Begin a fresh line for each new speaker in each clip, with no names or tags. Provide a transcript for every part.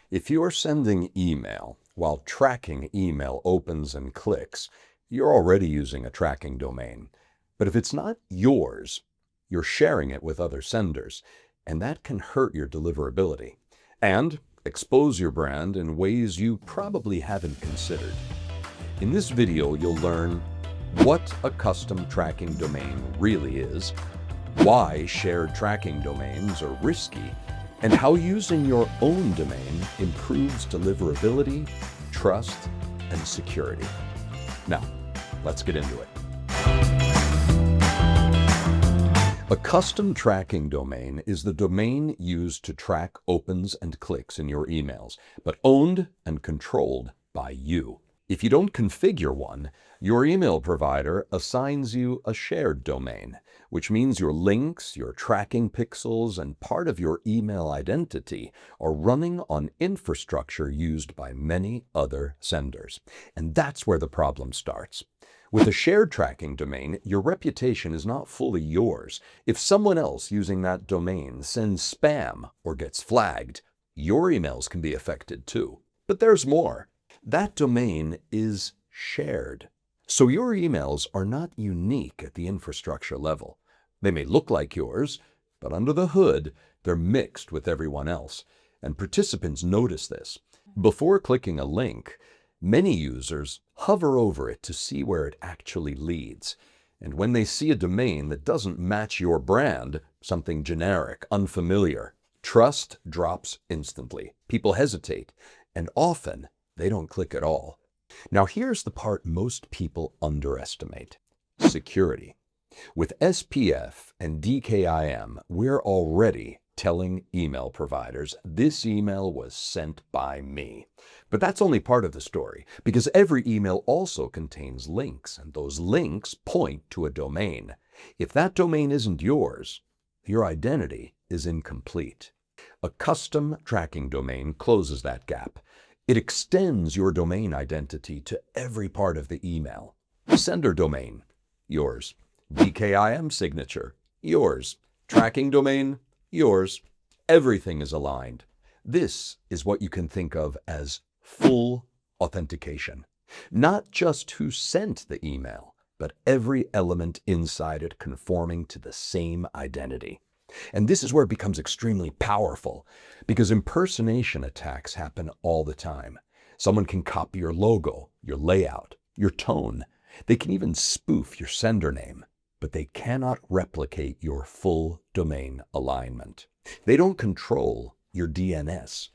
If you're sending email while tracking email opens and clicks, you're already using a tracking domain. But if it's not yours, you're sharing it with other senders, and that can hurt your deliverability and expose your brand in ways you probably haven't considered. In this video, you'll learn what a custom tracking domain really is, why shared tracking domains are risky, and how using your own domain improves deliverability, trust, and security. Now, let's get into it. A custom tracking domain is the domain used to track opens and clicks in your emails, but owned and controlled by you. If you don't configure one, your email provider assigns you a shared domain, which means your links, your tracking pixels, and part of your email identity are running on infrastructure used by many other senders. And that's where the problem starts. With a shared tracking domain, your reputation is not fully yours. If someone else using that domain sends spam or gets flagged, your emails can be affected too. But there's more. That domain is shared. So your emails are not unique at the infrastructure level. They may look like yours, but under the hood, they're mixed with everyone else. And participants notice this. Before clicking a link, many users hover over it to see where it actually leads. And when they see a domain that doesn't match your brand, something generic, unfamiliar, trust drops instantly. People hesitate, and often they don't click at all. Now here's the part most people underestimate: security. With SPF and DKIM, we're already telling email providers this email was sent by me. But that's only part of the story, because every email also contains links, and those links point to a domain. If that domain isn't yours, your identity is incomplete. A custom tracking domain closes that gap. It extends your domain identity to every part of the email. Sender domain, yours. DKIM signature, yours. Tracking domain, yours. Everything is aligned. This is what you can think of as full authentication. Not just who sent the email, but every element inside it conforming to the same identity. And this is where it becomes extremely powerful, because impersonation attacks happen all the time. Someone can copy your logo, your layout, your tone. They can even spoof your sender name, but they cannot replicate your full domain alignment. They don't control your DNS.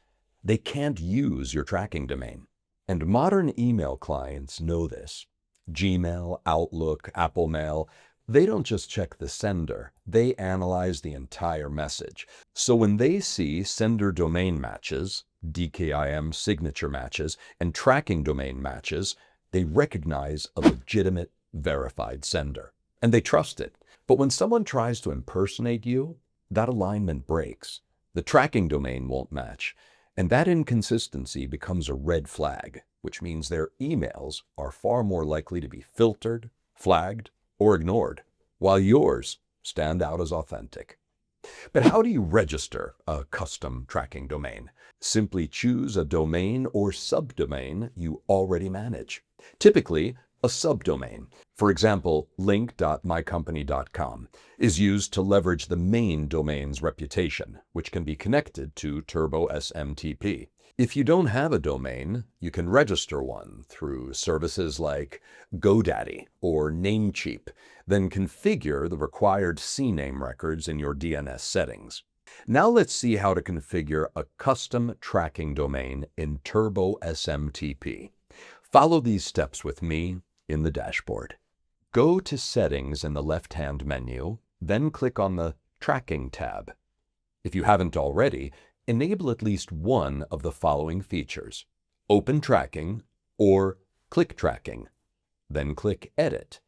They can't use your tracking domain. And modern email clients know this. Gmail, Outlook, Apple Mail, they don't just check the sender, they analyze the entire message. So when they see sender domain matches, DKIM signature matches, and tracking domain matches, they recognize a legitimate, verified sender. And they trust it. But when someone tries to impersonate you, that alignment breaks. The tracking domain won't match. And that inconsistency becomes a red flag, which means their emails are far more likely to be filtered, flagged, or ignored, while yours stand out as authentic. But how do you register a custom tracking domain? Simply choose a domain or subdomain you already manage. Typically, a subdomain, for example, link.mycompany.com, is used to leverage the main domain's reputation, which can be connected to TurboSMTP. If you don't have a domain, you can register one through services like GoDaddy or Namecheap, then configure the required CNAME records in your DNS settings. Now let's see how to configure a custom tracking domain in TurboSMTP. Follow these steps with me in the dashboard. Go to Settings in the left-hand menu, then click on the Tracking tab. If you haven't already, enable at least one of the following features: Open Tracking or Click Tracking. Then click Edit.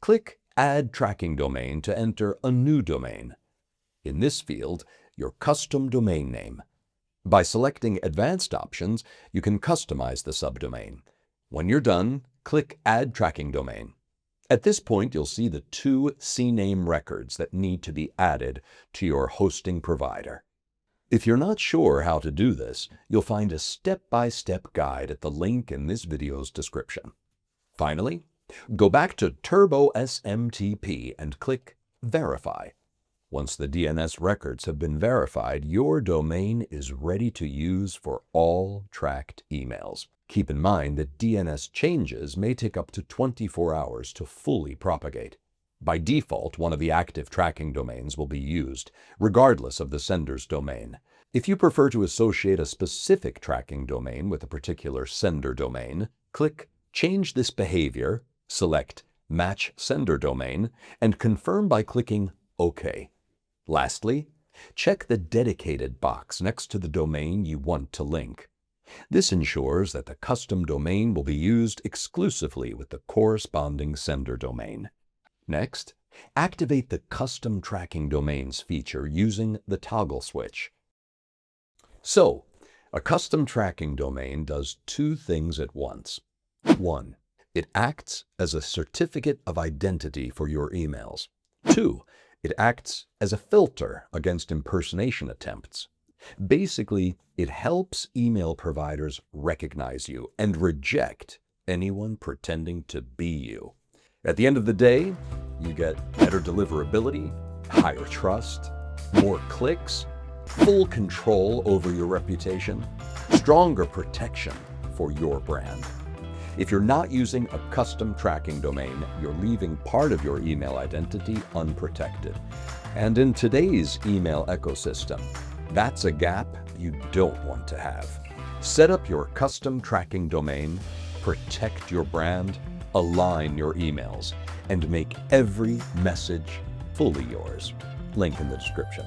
Click Add Tracking Domain to enter a new domain. In this field, your custom domain name. By selecting Advanced options, you can customize the subdomain. When you're done, click Add Tracking Domain. At this point, you'll see the two CNAME records that need to be added to your hosting provider. If you're not sure how to do this, you'll find a step-by-step guide at the link in this video's description. Finally, go back to TurboSMTP and click Verify. Once the DNS records have been verified, your domain is ready to use for all tracked emails. Keep in mind that DNS changes may take up to 24 hours to fully propagate. By default, one of the active tracking domains will be used, regardless of the sender's domain. If you prefer to associate a specific tracking domain with a particular sender domain, click Change this behavior, select Match Sender Domain, and confirm by clicking OK. Lastly, check the dedicated box next to the domain you want to link. This ensures that the custom domain will be used exclusively with the corresponding sender domain. Next, activate the Custom Tracking Domains feature using the toggle switch. So, a custom tracking domain does two things at once. 1. It acts as a certificate of identity for your emails. 2. It acts as a filter against impersonation attempts. Basically, it helps email providers recognize you and reject anyone pretending to be you. At the end of the day, you get better deliverability, higher trust, more clicks, full control over your reputation, stronger protection for your brand. If you're not using a custom tracking domain, you're leaving part of your email identity unprotected. And in today's email ecosystem, that's a gap you don't want to have. Set up your custom tracking domain, protect your brand, align your emails, and make every message fully yours. Link in the description.